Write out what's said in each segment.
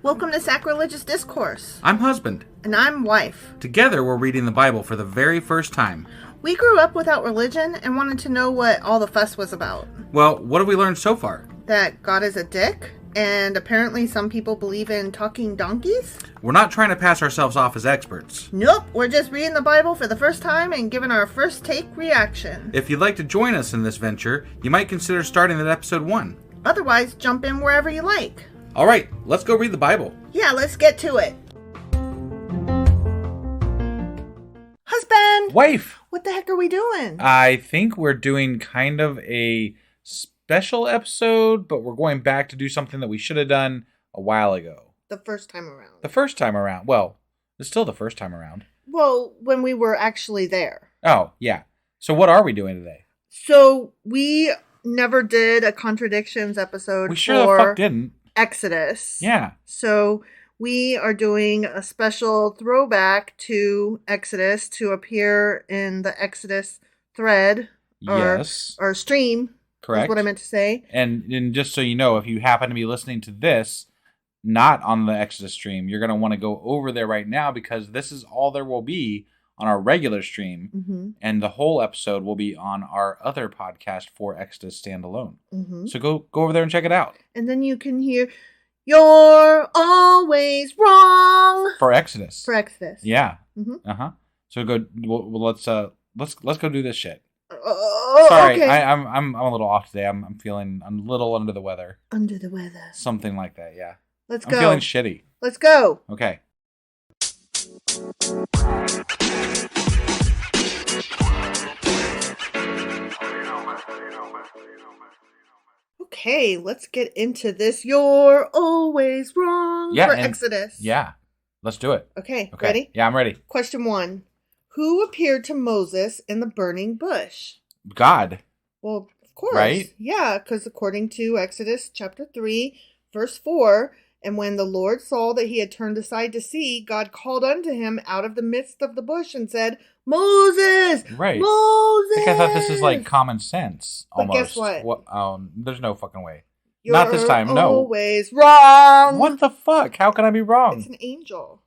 Welcome to Sacrilegious Discourse. I'm husband. And I'm wife. Together, we're reading the Bible for the very first time. We grew up without religion and wanted to know what all the fuss was about. Well, what have we learned so far? That God is a dick, and apparently some people believe in talking donkeys? We're not trying to pass ourselves off as experts. Nope, we're just reading the Bible for the first time and giving our first take reaction. If you'd like to join us in this venture, you might consider starting at episode 1. Otherwise, jump in wherever you like. All right, let's go read the Bible. Yeah, let's get to it. Husband! Wife! What the heck are we doing? I think we're doing kind of a special episode, but we're going back to do something that we should have done a while ago. The first time around. The first time around. Well, it's still the first time around. Well, when we were actually there. Oh, yeah. So what are we doing today? So we never did a Contradictions episode We sure the fuck didn't. Exodus. Yeah. So we are doing a special throwback to Exodus to appear in the Exodus thread or stream. Correct. Is what I meant to say. And just so you know, if you happen to be listening to this not on the Exodus stream, you're going to want to go over there right now because this is all there will be on our regular stream. Mm-hmm. And the whole episode will be on our other podcast for Exodus standalone. Mm-hmm. So go over there and check it out. And then you can hear, "You're always wrong." For Exodus. For Exodus. Yeah. Mm-hmm. Uh-huh. So go, let's go do this shit. Oh, sorry, okay. I'm a little off today. I'm a little under the weather. Under the weather. Something like that, yeah. Let's go. I'm feeling shitty. Let's go. Okay. Okay, let's get into this. You're always wrong for Exodus. Yeah, let's do it. Okay, ready? Yeah, I'm ready. Question 1. Who appeared to Moses in the burning bush? God. Well, of course. Right? Yeah, because according to Exodus chapter 3, verse 4, "And when the Lord saw that he had turned aside to see, God called unto him out of the midst of the bush and said, Moses! Right. Moses!" Because I thought this is like common sense, almost. But guess what? There's no fucking way. You're Not this time, no. always wrong. What the fuck? How can I be wrong? It's an angel.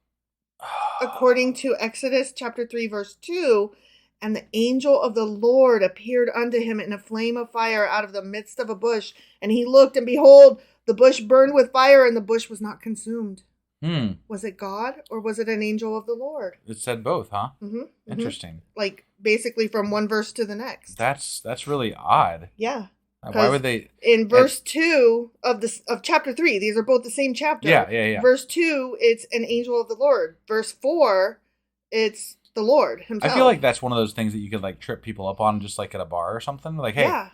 According to Exodus chapter 3, verse 2, "And the angel of the Lord appeared unto him in a flame of fire out of the midst of a bush. And he looked, and behold, the bush burned with fire, and the bush was not consumed." Was it God, or was it an angel of the Lord? It said both, huh? Mm-hmm. Interesting. Like, basically from one verse to the next. That's really odd. Yeah. Why would they... In verse 2 of chapter 3, these are both the same chapter. Yeah. Verse 2, it's an angel of the Lord. Verse 4, it's the Lord himself. I feel like that's one of those things that you could like trip people up on just like at a bar or something. Like, hey,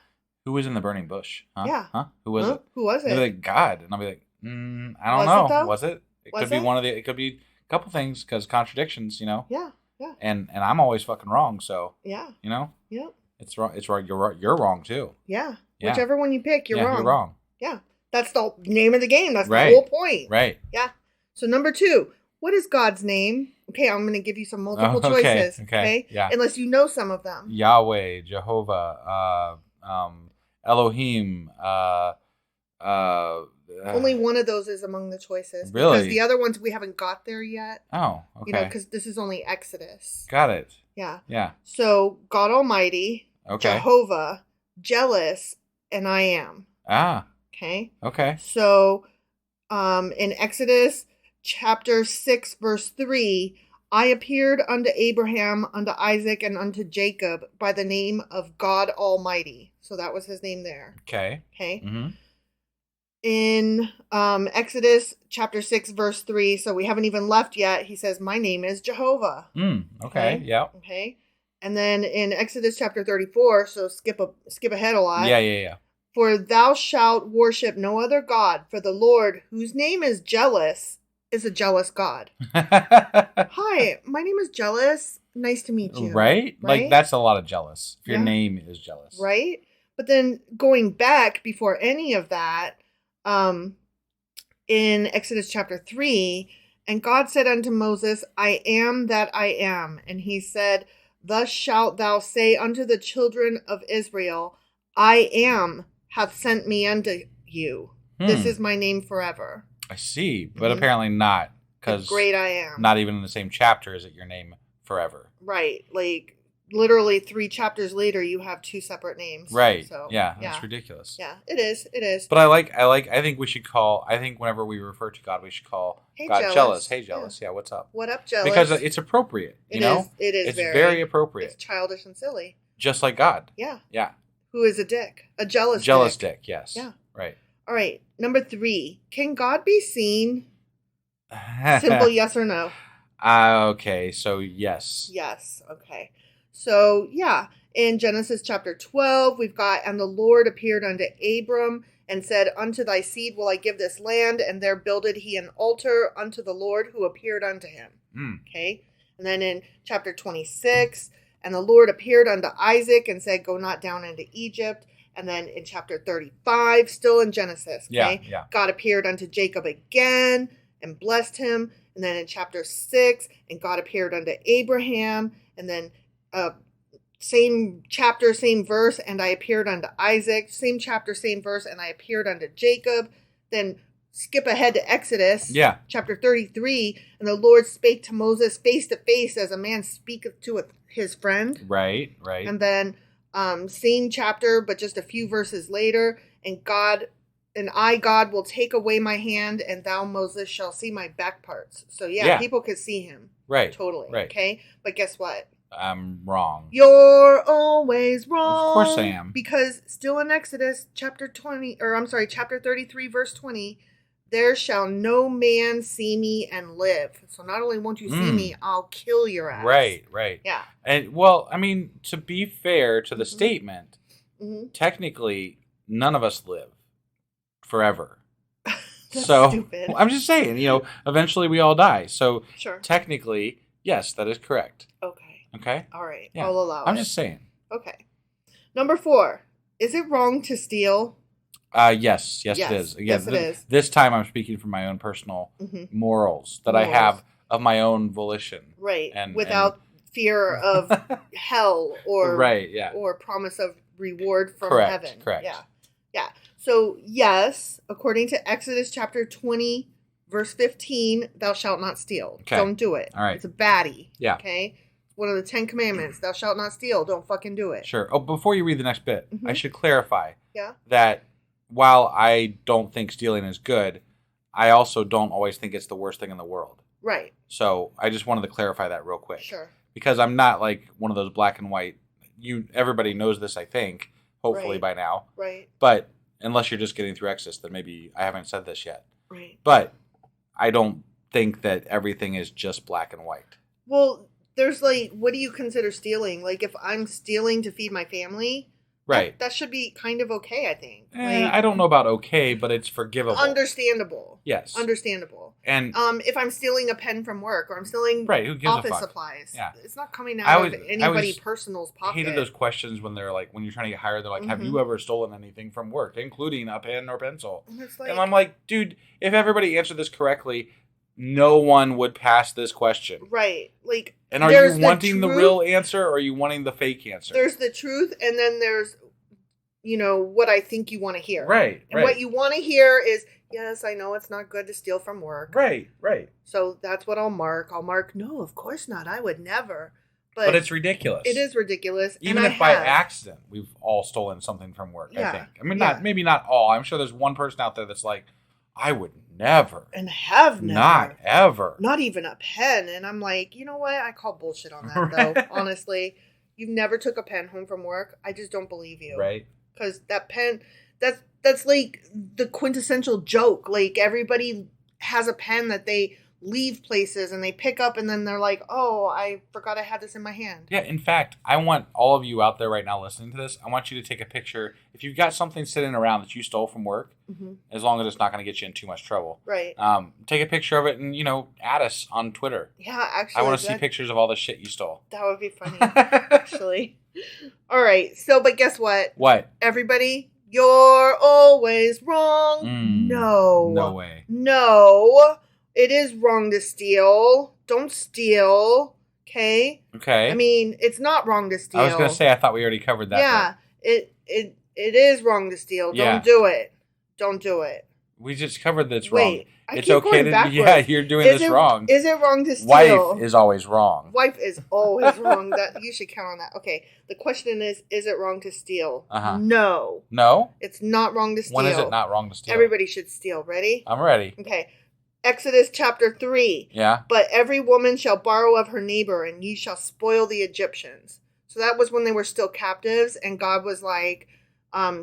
who was in the burning bush? Huh? Yeah. Huh? Who was it? Who was it? They'll be like, God. And I'll be like, I don't know. Was it? It could be one of the... It could be a couple things because contradictions, you know? Yeah. And I'm always fucking wrong, so... Yeah. You know? Yeah. It's wrong. It's wrong. You're wrong, too. Yeah. Whichever one you pick, you're wrong. You're wrong. Yeah. That's the name of the game. That's the whole point. Right. Yeah. So number 2, what is God's name? Okay, I'm going to give you some multiple choices. Okay. Yeah. Unless you know some of them. Yahweh, Jehovah, Elohim, only one of those is among the choices. Really? Because the other ones we haven't got there yet. Oh, okay. You know, because this is only Exodus. Got it. Yeah. Yeah. So God Almighty, Jehovah, Jealous, and I Am. Ah. Okay. Okay. So, in Exodus chapter 6, verse 3, "I appeared unto Abraham, unto Isaac, and unto Jacob by the name of God Almighty." So that was his name there. Okay. Okay. Mm-hmm. In Exodus chapter 6, verse 3, so we haven't even left yet, he says, "My name is Jehovah." Okay. Yeah. Okay. And then in Exodus chapter 34, so skip ahead a lot. Yeah. "For thou shalt worship no other God, for the Lord, whose name is Jealous, is a jealous God." Hi, my name is Jealous. Nice to meet you. Right? Like, that's a lot of jealous. If your name is Jealous. Right? But then going back before any of that, in Exodus chapter 3, "And God said unto Moses, I am that I am. And he said, Thus shalt thou say unto the children of Israel, I am hath sent me unto you. This is my name forever." I see, but apparently not, because great I am. Not even in the same chapter is it your name forever. Right, like literally 3 chapters later, you have 2 separate names. Right. So yeah, that's ridiculous. Yeah, it is. It is. But I think we should call. I think whenever we refer to God, we should call God jealous. Hey, jealous. Yeah. What's up? What up, jealous? Because it's appropriate. It is. It's very appropriate. It's childish and silly. Just like God. Yeah. Yeah. Who is a dick? A jealous dick. Yes. Yeah. Right. All right. Number 3. Can God be seen? Simple yes or no. Okay. So yes. Yes. Okay. So yeah. In Genesis chapter 12, we've got, and the Lord appeared unto Abram and said, unto thy seed will I give this land, and there builded he an altar unto the Lord who appeared unto him. Okay. And then in chapter 26, and the Lord appeared unto Isaac and said, go not down into Egypt. And then in chapter 35, still in Genesis, okay, God appeared unto Jacob again and blessed him. And then in chapter 6, and God appeared unto Abraham. And then same chapter, same verse, and I appeared unto Isaac. Same chapter, same verse, and I appeared unto Jacob. Then skip ahead to Exodus, chapter 33, and the Lord spake to Moses face to face as a man speaketh to his friend. Right. And then same chapter, but just a few verses later, and God will take away my hand, and thou, Moses, shall see my back parts. So people could see him. Right. Totally. Right. Okay. But guess what? I'm wrong. You're always wrong. Of course I am. Because still in Exodus chapter 33, verse 20, there shall no man see me and live. So not only won't you see me, I'll kill your ass. Right. Yeah. And well, I mean, to be fair to the statement, technically none of us live forever. So stupid. I'm just saying, eventually we all die. So technically, yes, that is correct. Okay. All right. Yeah. I'll allow I'm just saying. Okay. Number 4. Is it wrong to steal? Yes, it is. Again, it is. This time I'm speaking from my own personal morals that I have of my own volition. Right. And without fear of hell or or promise of reward from heaven. Correct. Yeah. So, yes, according to Exodus chapter 20, verse 15, thou shalt not steal. Okay. Don't do it. All right. It's a baddie. Yeah. Okay? One of the 10 commandments. Thou shalt not steal. Don't fucking do it. Sure. Oh, before you read the next bit, I should clarify that while I don't think stealing is good, I also don't always think it's the worst thing in the world. Right. So I just wanted to clarify that real quick. Sure. Because I'm not like one of those black and white. Everybody knows this, I think, hopefully by now. Right. But unless you're just getting through Exodus, then maybe I haven't said this yet. Right. But I don't think that everything is just black and white. Well, there's what do you consider stealing? Like if I'm stealing to feed my family, that should be kind of okay, I think. I don't know about okay, but it's forgivable. Understandable. Yes. Understandable. And if I'm stealing a pen from work or I'm stealing who gives office a fuck? supplies, it's not coming out of anybody's personal's pocket. I hated those questions when they're like, when you're trying to get hired, they're like, have you ever stolen anything from work, including a pen or pencil? And I'm like, dude, if everybody answered this correctly, no one would pass this question. Right. And are you wanting the real answer or are you wanting the fake answer? There's the truth, and then there's, what I think you want to hear. Right. And what you want to hear is, yes, I know it's not good to steal from work. Right. So that's what I'll mark. No, of course not. I would never. But it's ridiculous. It is ridiculous. Even if by accident we've all stolen something from work, I think. I mean, maybe not all. I'm sure there's one person out there that's like, I would never. And have never. Not ever. Not even a pen. And I'm like, you know what? I call bullshit on that, though. Honestly, you've never took a pen home from work. I just don't believe you. Right. Because that pen, that's like the quintessential joke. Like everybody has a pen that they leave places and they pick up and then they're like, oh, I forgot I had this in my hand. Yeah, in fact, I want all of you out there right now listening to this, I want you to take a picture. If you've got something sitting around that you stole from work, as long as it's not going to get you in too much trouble. Right. Take a picture of it and, add us on Twitter. Yeah, actually. I want to see pictures of all the shit you stole. That would be funny, actually. All right. So, but guess what? What? Everybody, you're always wrong. No. No way. No. It is wrong to steal. Don't steal. Okay? Okay. I mean, it's not wrong to steal. I was going to say, I thought we already covered that. Yeah. It is wrong to steal. Don't do it. Don't do it. We just covered this wrong. It's okay to... Yeah, you're doing this wrong. Is it wrong to steal? Wife is always wrong. Wife is always wrong. That you should count on that. Okay. The question is it wrong to steal? Uh-huh. No. No? It's not wrong to steal. When is it not wrong to steal? Everybody should steal. Ready? I'm ready. Okay. Exodus chapter 3. Yeah. But every woman shall borrow of her neighbor, and ye shall spoil the Egyptians. So that was when they were still captives, and God was like,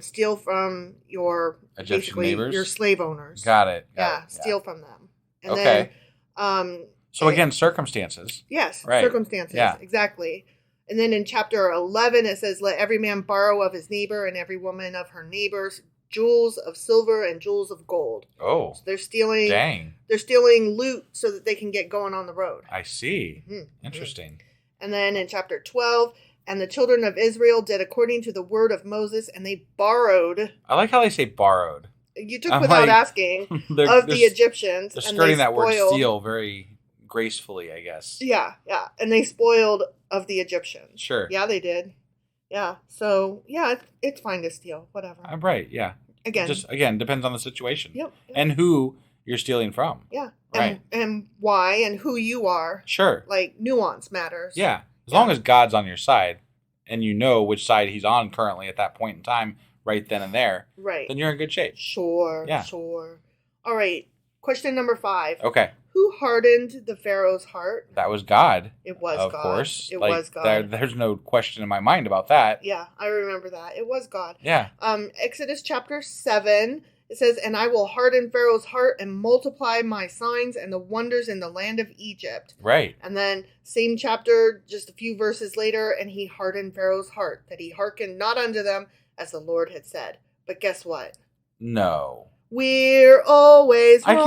steal from your Egyptian neighbors? Your slave owners. Got it. Steal from them. And okay. Then, so again, circumstances. Yes, right. Circumstances. Yeah. Exactly. And then in chapter 11, it says, let every man borrow of his neighbor and every woman of her neighbors jewels of silver and jewels of gold. Oh. So they're stealing. Dang. They're stealing loot so that they can get going on the road. I see. Interesting. And then in chapter 12, and the children of Israel did according to the word of Moses, and they borrowed. I like how they say borrowed. You took without asking of the Egyptians. They're skirting that word steal very gracefully, I guess. Yeah. And they spoiled of the Egyptians. Sure. Yeah, they did. Yeah. So, yeah, it's fine to steal. Whatever. I'm right. Yeah. Again, depends on the situation. Yep. And who you're stealing from. Yeah. Right. And why and who you are. Sure. Like, nuance matters. Yeah. As long as God's on your side and you know which side he's on currently at that point in time, right then and there, right, then you're in good shape. Sure. Yeah. Sure. All right. Question number 5. Okay. Who hardened the Pharaoh's heart? That was God. It was God. Of course. It was God. There's no question in my mind about that. Yeah, I remember that. It was God. Yeah. Exodus chapter 7, it says, and I will harden Pharaoh's heart and multiply my signs and the wonders in the land of Egypt. Right. And then same chapter, just a few verses later, and he hardened Pharaoh's heart, that he hearkened not unto them as the Lord had said. But guess what? No. We're always wrong.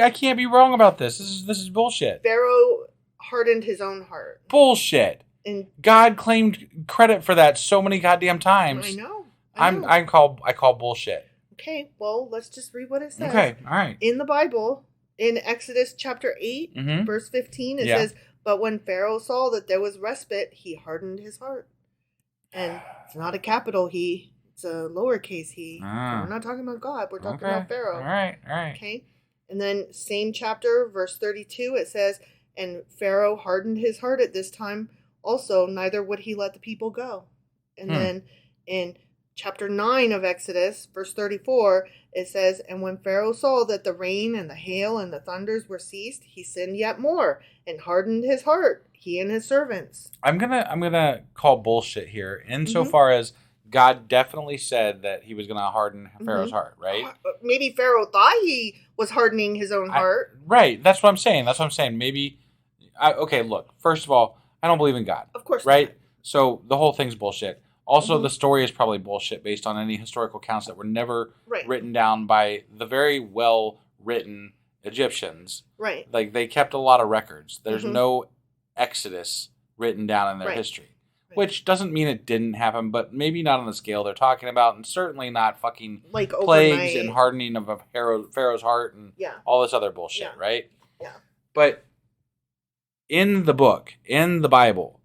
I can't be wrong about this. This is bullshit. Pharaoh hardened his own heart. Bullshit. And God claimed credit for that so many goddamn times. I know. I call bullshit. Okay, well, let's just read what it says. Okay, all right. In the Bible, in Exodus chapter 8, verse 15, it says, but when Pharaoh saw that there was respite, he hardened his heart. And it's not a capital he, it's a lowercase he. We're not talking about God, we're talking about Pharaoh. All right. Okay, and then same chapter, verse 32, it says, and Pharaoh hardened his heart at this time also, neither would he let the people go. And then in chapter 9 of Exodus, verse 34, it says, and when Pharaoh saw that the rain and the hail and the thunders were ceased, he sinned yet more and hardened his heart, he and his servants. I'm gonna call bullshit here, insofar as God definitely said that he was gonna harden Pharaoh's heart, right? Maybe Pharaoh thought he was hardening his own heart. Right. That's what I'm saying. Maybe. Okay. Look. First of all, I don't believe in God. Of course. Right. Not. So the whole thing's bullshit. Also, the story is probably bullshit based on any historical accounts that were never written down by the very well-written Egyptians. Right. Like, they kept a lot of records. There's no Exodus written down in their history. Right. Which doesn't mean it didn't happen, but maybe not on the scale they're talking about, and certainly not fucking like plagues overnight. And hardening of Pharaoh's heart and all this other bullshit, right? Yeah. But in the book, in the Bible...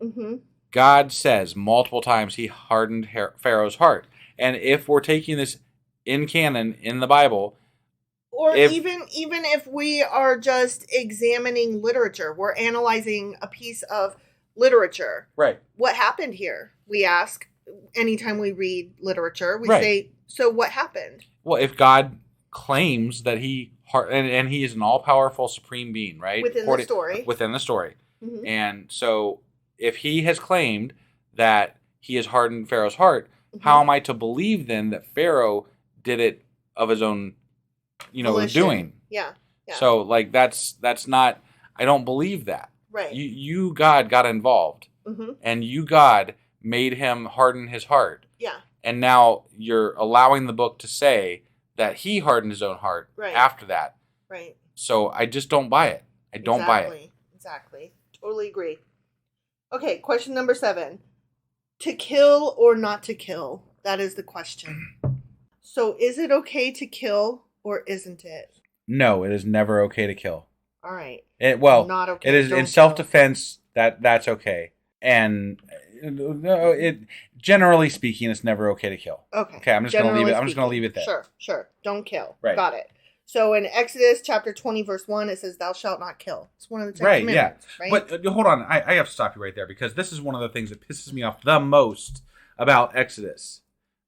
God says multiple times he hardened Pharaoh's heart. And if we're taking this in canon, in the Bible... Or even if we are just examining literature, we're analyzing a piece of literature. Right. What happened here? We ask anytime we read literature. We say, so what happened? Well, if God claims that he... And he is an all-powerful supreme being, right? Within the story. Within the story. And so... if he has claimed that he has hardened Pharaoh's heart, how am I to believe then that Pharaoh did it of his own, doing? Yeah. So, like, that's not, I don't believe that. Right. You God, got involved. And you, God, made him harden his heart. Yeah. And now you're allowing the book to say that he hardened his own heart after that. Right. So I just don't buy it. I don't buy it. Exactly. Totally agree. Okay, question number 7. To kill or not to kill? That is the question. So is it okay to kill or isn't it? No, it is never okay to kill. All right. Not okay. It is in self-defense that's okay. And generally speaking, it's never okay to kill. Okay. Okay, I'm just going to leave it there. Sure. Don't kill. Right. Got it. So in Exodus chapter 20, verse 1, it says, thou shalt not kill. It's one of the 10 right, commandments. Yeah. Right? But hold on. I have to stop you right there because this is one of the things that pisses me off the most about Exodus.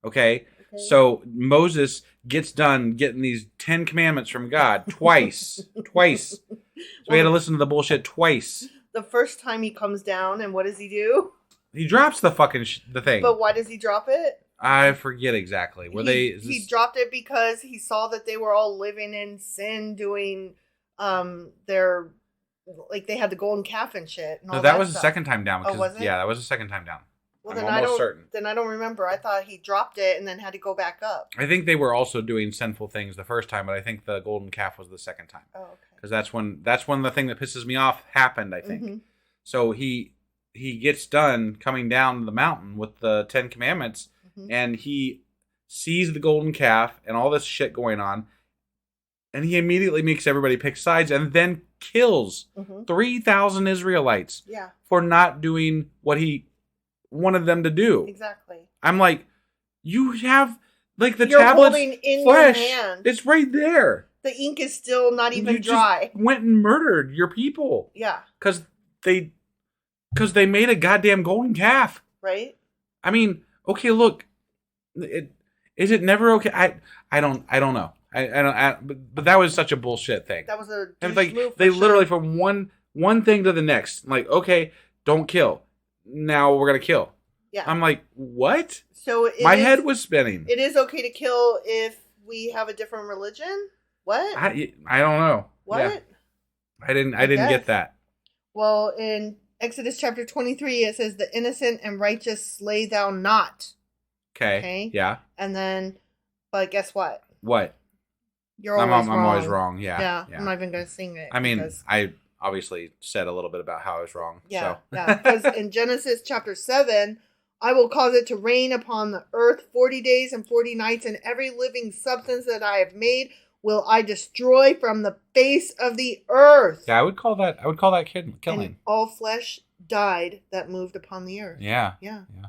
Okay? So Moses gets done getting these 10 commandments from God twice. So we had to listen to the bullshit twice. The first time he comes down, and what does he do? He drops the fucking the thing. But why does he drop it? I forget exactly. He dropped it because he saw that they were all living in sin, doing their, like, they had the golden calf and shit. And no, that was the second time down. Because, was it? Yeah, that was the second time down. Well, I'm almost certain. Then I don't remember. I thought he dropped it and then had to go back up. I think they were also doing sinful things the first time, but I think the golden calf was the second time. Oh, okay. Because that's when the thing that pisses me off happened, I think. Mm-hmm. So he gets done coming down the mountain with the 10 commandments, and he sees the golden calf and all this shit going on, and he immediately makes everybody pick sides and then kills 3,000 Israelites for not doing what he wanted them to do. Exactly. I'm like, you have like the tablets in flesh. Your hand. It's right there. The ink is still not even dry. Just went and murdered your people. Yeah. Because they made a goddamn golden calf. Right. I mean, okay, look, is it never okay? I don't know. But that was such a bullshit thing. That was a like move they literally from one thing to the next. Like, okay, don't kill. Now we're gonna kill. Yeah. I'm like, what? So my head was spinning. It is okay to kill if we have a different religion. What? I don't know. What? Yeah. I didn't get that. Well, in Exodus chapter 23, it says, "The innocent and righteous slay thou not." Okay. Yeah. And then, but guess what? What? You're always wrong. I'm always wrong. Yeah. I'm not even going to sing it. I mean, I obviously said a little bit about how I was wrong. Yeah. So. Yeah. Because in Genesis chapter 7, I will cause it to rain upon the earth 40 days and 40 nights, and every living substance that I have made will I destroy from the face of the earth. Yeah, I would call that killing. And all flesh died that moved upon the earth. Yeah.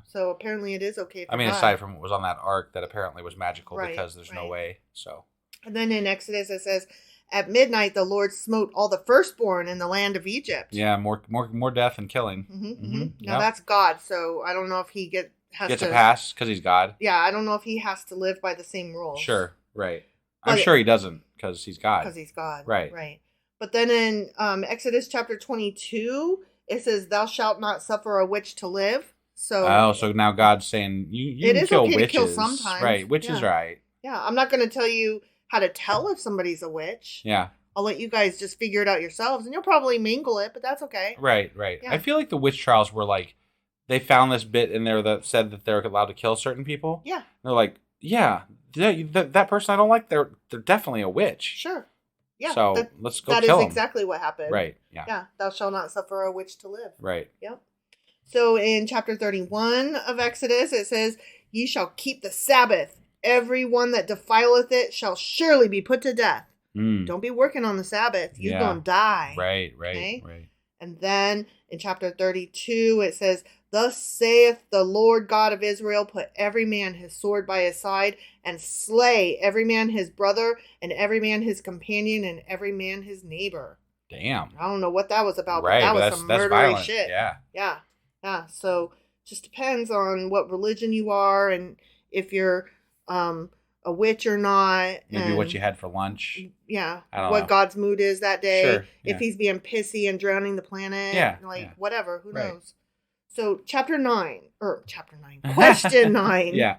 So apparently it is okay. I mean, aside from what was on that ark that apparently was magical because there's no way. So. And then in Exodus it says, "At midnight the Lord smote all the firstborn in the land of Egypt." Yeah, more death and killing. Now that's God, so I don't know if he gets a pass because he's God. Yeah, I don't know if he has to live by the same rules. Sure, right. I'm sure he doesn't because he's God. Because he's God. Right. But then in Exodus chapter 22, it says, "Thou shalt not suffer a witch to live." So so now God's saying you it can is kill okay witches. To kill sometimes. Right, witches right. Yeah, I'm not going to tell you how to tell if somebody's a witch. Yeah. I'll let you guys just figure it out yourselves, and you'll probably mingle it, but that's okay. Right. Yeah. I feel like the witch trials were like, they found this bit in there that said that they're allowed to kill certain people. Yeah. And they're like, yeah, that person I don't like, they're definitely a witch. Sure. Yeah. So let's go kill them. That is exactly what happened. Right. Yeah. Yeah. Thou shalt not suffer a witch to live. Right. Yep. So in chapter 31 of Exodus, it says, "Ye shall keep the Sabbath. Every one that defileth it shall surely be put to death." Don't be working on the Sabbath. You're going to die. Right. And then in chapter 32, it says, "Thus saith the Lord God of Israel, put every man his sword by his side, and slay every man his brother, and every man his companion, and every man his neighbor." Damn. I don't know what that was about, but that was some murdery shit. Yeah. So just depends on what religion you are and if you're a witch or not. Maybe what you had for lunch. Yeah. I don't know. God's mood is that day. Sure. If he's being pissy and drowning the planet. Yeah. Whatever. Who knows? So question 9. Yeah.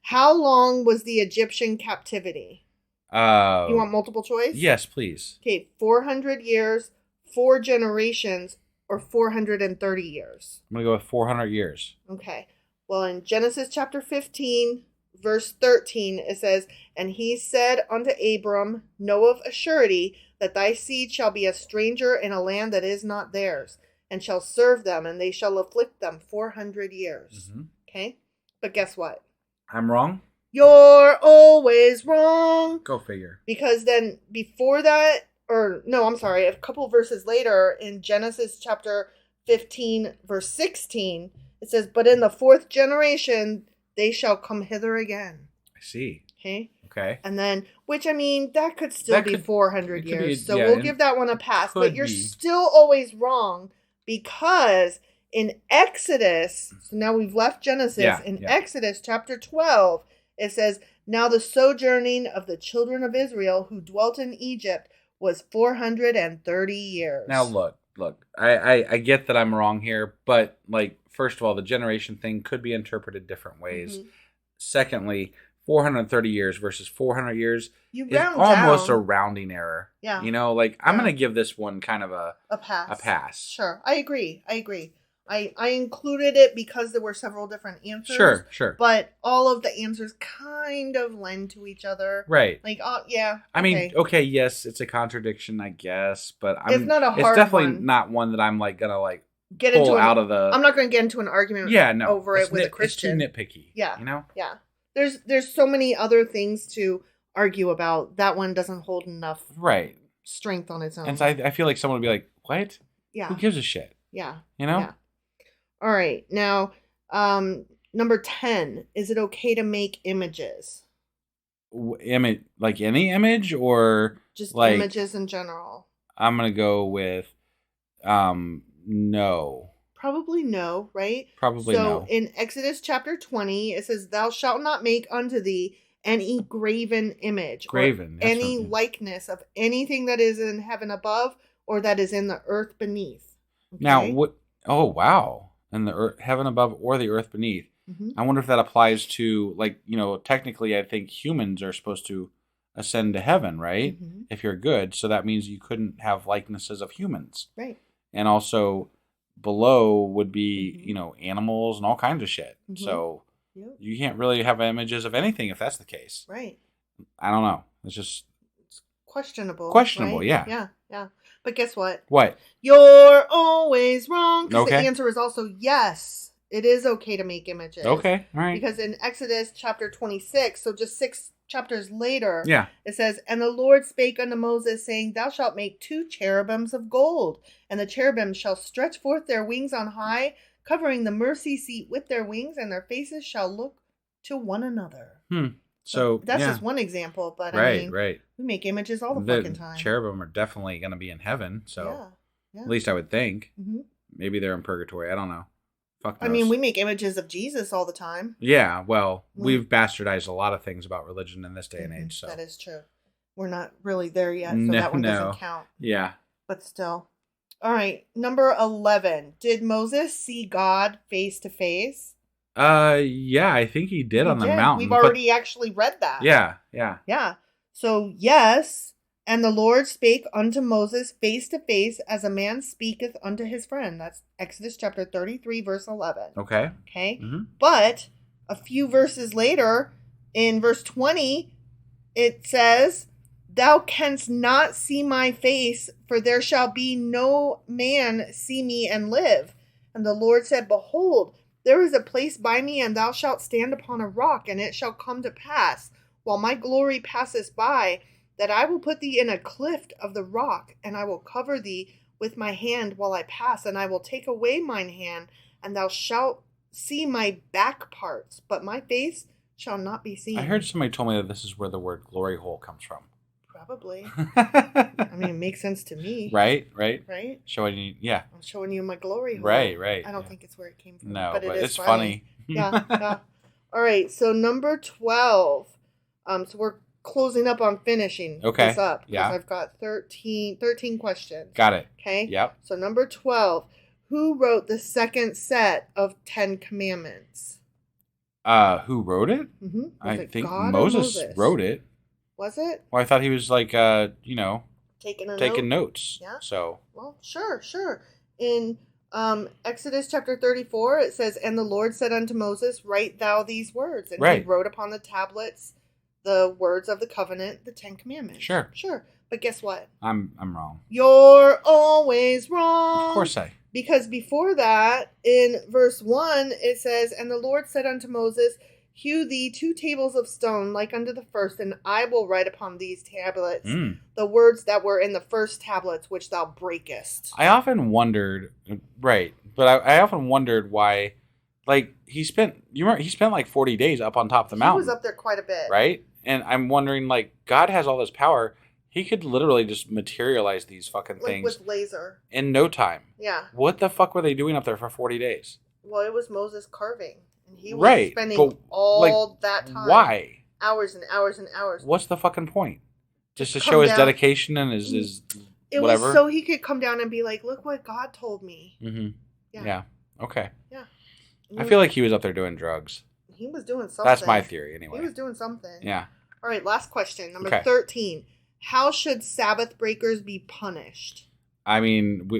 How long was the Egyptian captivity? You want multiple choice? Yes, please. Okay. 400 years, 4 generations, or 430 years? I'm going to go with 400 years. Okay. Well, in Genesis chapter 15, verse 13, it says, "And he said unto Abram, Know of a surety that thy seed shall be a stranger in a land that is not theirs, and shall serve them, and they shall afflict them 400 years. Okay? But guess what? I'm wrong? You're always wrong. Go figure. Because then before that, a couple verses later in Genesis chapter 15, verse 16, it says, "But in the 4th generation, they shall come hither again." I see. Okay. And then, which, I mean, that could still be 400 years. So we'll give that one a pass. But you're still always wrong because in Exodus, so now we've left Genesis. In Exodus chapter 12, it says, now the sojourning of the children of Israel who dwelt in Egypt was 430 years. Now, look, I get that I'm wrong here, but, like, first of all, the generation thing could be interpreted different ways. Mm-hmm. Secondly, 430 years versus 400 years is almost a rounding error. Yeah. You know, like, I'm going to give this one kind of a pass. A pass. Sure. I agree. I included it because there were several different answers. Sure. But all of the answers kind of lend to each other. Right. Like, yeah. I mean, okay, yes, it's a contradiction, I guess, but it's not a hard It's definitely one. Not one that I'm, like, going to, like, get pull out of the... I'm not going to get into an argument over it with a Christian. It's too nitpicky. Yeah. You know? Yeah. There's so many other things to argue about. That one doesn't hold enough strength on its own. And so I feel like someone would be like, what? Yeah. Who gives a shit? Yeah. You know? Yeah. All right. Now, number 10, is it okay to make images? Like any image or just like, images in general? I'm going to go with no. Probably no, right? Probably no. So in Exodus chapter 20, it says, thou shalt not make unto thee any graven image. Any likeness of anything that is in heaven above or that is in the earth beneath. Okay? Now, what? Oh, wow. In the earth, heaven above or the earth beneath. Mm-hmm. I wonder if that applies to, like, you know, technically I think humans are supposed to ascend to heaven, right? Mm-hmm. If you're good. So that means you couldn't have likenesses of humans. Right. And also below would be, you know, animals and all kinds of shit. Mm-hmm. So you can't really have images of anything if that's the case. Right. I don't know. It's questionable. Right? Yeah. But guess what? What? You're always wrong. Because the answer is also yes. It is okay to make images. Okay. All right. Because in Exodus chapter 26, so just 6 chapters later, it says, and the Lord spake unto Moses, saying, thou shalt make 2 cherubims of gold, and the cherubims shall stretch forth their wings on high, covering the mercy seat with their wings, and their faces shall look to one another. So that's just one example, but I mean, we make images all the fucking time. Cherubim are definitely going to be in heaven, so at least I would think. Mm-hmm. Maybe they're in purgatory. I don't know. Fuck knows. I mean, we make images of Jesus all the time. Yeah, well, we've bastardized a lot of things about religion in this day and age. So that is true. We're not really there yet, so that one doesn't count. Yeah. But still. All right, number 11. Did Moses see God face to face? Yeah, I think he did on the mountain. We've already actually read that. Yeah. So, yes, and the Lord spake unto Moses face to face as a man speaketh unto his friend. That's Exodus chapter 33, verse 11. Okay. Mm-hmm. But a few verses later, in verse 20, it says, thou canst not see my face, for there shall be no man see me and live. And the Lord said, behold, there is a place by me, and thou shalt stand upon a rock, and it shall come to pass, while my glory passeth by, that I will put thee in a cleft of the rock, and I will cover thee with my hand while I pass, and I will take away mine hand, and thou shalt see my back parts, but my face shall not be seen. I heard somebody told me that this is where the word glory hole comes from. Probably. I mean, it makes sense to me. Right? Showing you, I'm showing you my glory hole. Right. I don't think it's where it came from. No, but it's funny. Yeah. All right, so number 12. So we're closing up on finishing this up. Because I've got 13 questions. Got it. Okay? Yep. So number 12. Who wrote the second set of 10 Commandments? Who wrote it? Mm-hmm. I think Moses wrote it. Was it? Well, I thought he was like, taking notes. Yeah. So. Well, sure. In Exodus chapter 34, it says, and the Lord said unto Moses, write thou these words. And he wrote upon the tablets the words of the covenant, the 10 Commandments. Sure. But guess what? I'm wrong. You're always wrong. Of course I. Because before that, in verse 1, it says, and the Lord said unto Moses, hew thee 2 tables of stone like unto the first, and I will write upon these tablets the words that were in the first tablets which thou breakest. I often wondered, but I often wondered why, like, he spent like 40 days up on top of the mountain. He was up there quite a bit. Right? And I'm wondering, like, God has all this power. He could literally just materialize these fucking things. With laser. In no time. Yeah. What the fuck were they doing up there for 40 days? Well, it was Moses carving. And he was spending all that time. Why? Hours and hours and hours. What's the fucking point? Just to show his dedication and his whatever? It was so he could come down and be like, look what God told me. Mm-hmm. Yeah. Okay. Yeah. I feel like he was up there doing drugs. He was doing something. That's my theory, anyway. He was doing something. Yeah. All right, last question. Number 13. How should Sabbath breakers be punished? I mean,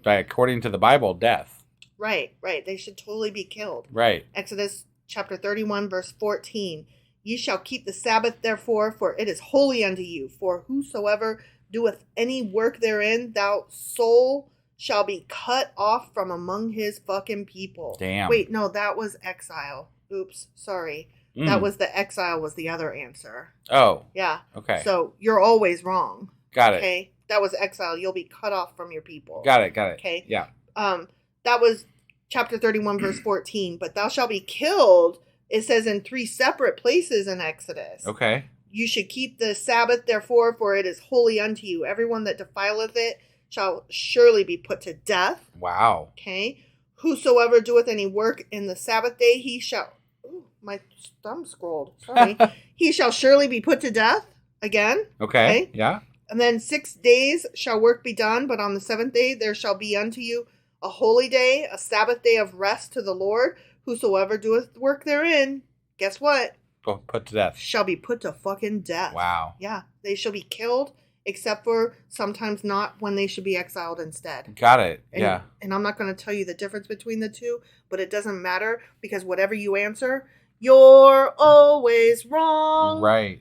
according to the Bible, death. Right. They should totally be killed. Right. Exodus chapter 31, verse 14. Ye shall keep the Sabbath, therefore, for it is holy unto you. For whosoever doeth any work therein, thou soul shall be cut off from among his fucking people. Damn. Wait, no, that was exile. Oops, sorry. That was the exile was the other answer. Oh. Yeah. Okay. So you're always wrong. Got it. Okay. That was exile. You'll be cut off from your people. Got it. Okay. Yeah. That was chapter 31, verse 14. But thou shalt be killed, it says in 3 separate places in Exodus. Okay. You should keep the Sabbath, therefore, for it is holy unto you. Everyone that defileth it shall surely be put to death. Wow. Okay. Whosoever doeth any work in the Sabbath day, he shall... Ooh, my thumb scrolled. Sorry. He shall surely be put to death. Again. Okay. Yeah. And then 6 days shall work be done, but on the 7th day there shall be unto you a holy day, a Sabbath day of rest to the Lord. Whosoever doeth work therein, guess what? Put to death. Shall be put to fucking death. Wow. Yeah. They shall be killed, except for sometimes not when they should be exiled instead. Got it. Yeah. And I'm not going to tell you the difference between the two, but it doesn't matter because whatever you answer, you're always wrong. Right.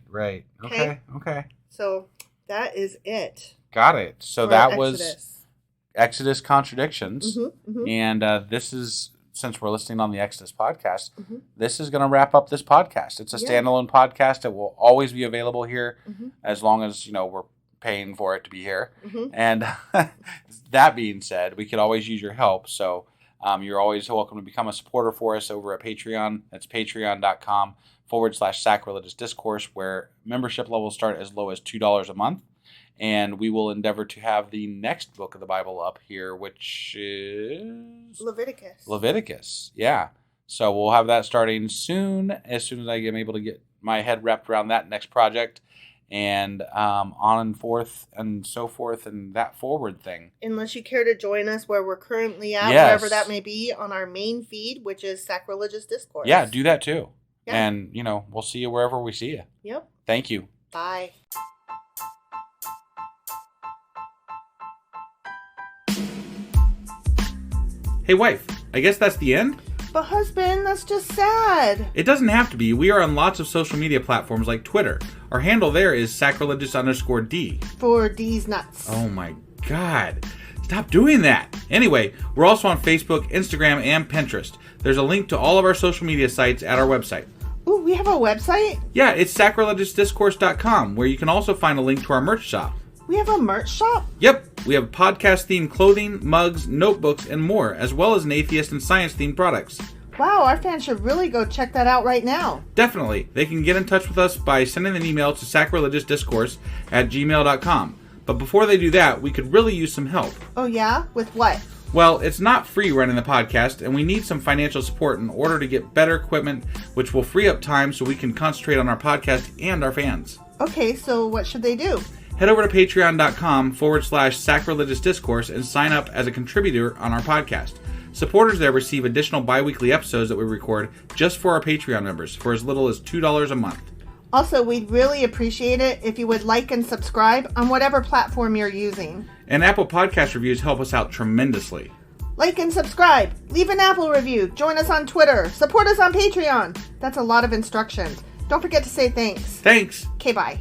Okay. So that is it. Got it. So that was Exodus Contradictions. And this is, since we're listening on the Exodus podcast, this is going to wrap up this podcast. It's a standalone podcast. It will always be available here as long as, we're paying for it to be here. And that being said, we could always use your help. So you're always welcome to become a supporter for us over at Patreon. That's patreon.com/sacrilegious discourse, where membership levels start as low as $2 a month. And we will endeavor to have the next book of the Bible up here, which is... Leviticus, yeah. So we'll have that starting soon as I am able to get my head wrapped around that next project. And on and forth and so forth and that forward thing. Unless you care to join us where we're currently at, wherever that may be, on our main feed, which is Sacrilegious Discourse. Yeah, do that too. Yeah. And, we'll see you wherever we see you. Yep. Thank you. Bye. Hey, wife, I guess that's the end? But husband, that's just sad. It doesn't have to be. We are on lots of social media platforms like Twitter. Our handle there is sacrilegious_D. For D's nuts. Oh my God. Stop doing that. Anyway, we're also on Facebook, Instagram, and Pinterest. There's a link to all of our social media sites at our website. Ooh, we have a website? Yeah, it's sacrilegiousdiscourse.com, where you can also find a link to our merch shop. We have a merch shop? Yep. We have podcast-themed clothing, mugs, notebooks, and more, as well as an atheist and science-themed products. Wow, our fans should really go check that out right now. Definitely. They can get in touch with us by sending an email to sacrilegiousdiscourse@gmail.com. But before they do that, we could really use some help. Oh yeah? With what? Well, it's not free running the podcast, and we need some financial support in order to get better equipment, which will free up time so we can concentrate on our podcast and our fans. Okay, so what should they do? Head over to patreon.com/sacrilegious discourse and sign up as a contributor on our podcast. Supporters there receive additional bi-weekly episodes that we record just for our Patreon members for as little as $2 a month. Also, we'd really appreciate it if you would like and subscribe on whatever platform you're using. And Apple Podcast reviews help us out tremendously. Like and subscribe. Leave an Apple review. Join us on Twitter. Support us on Patreon. That's a lot of instructions. Don't forget to say thanks. Thanks. Okay, bye.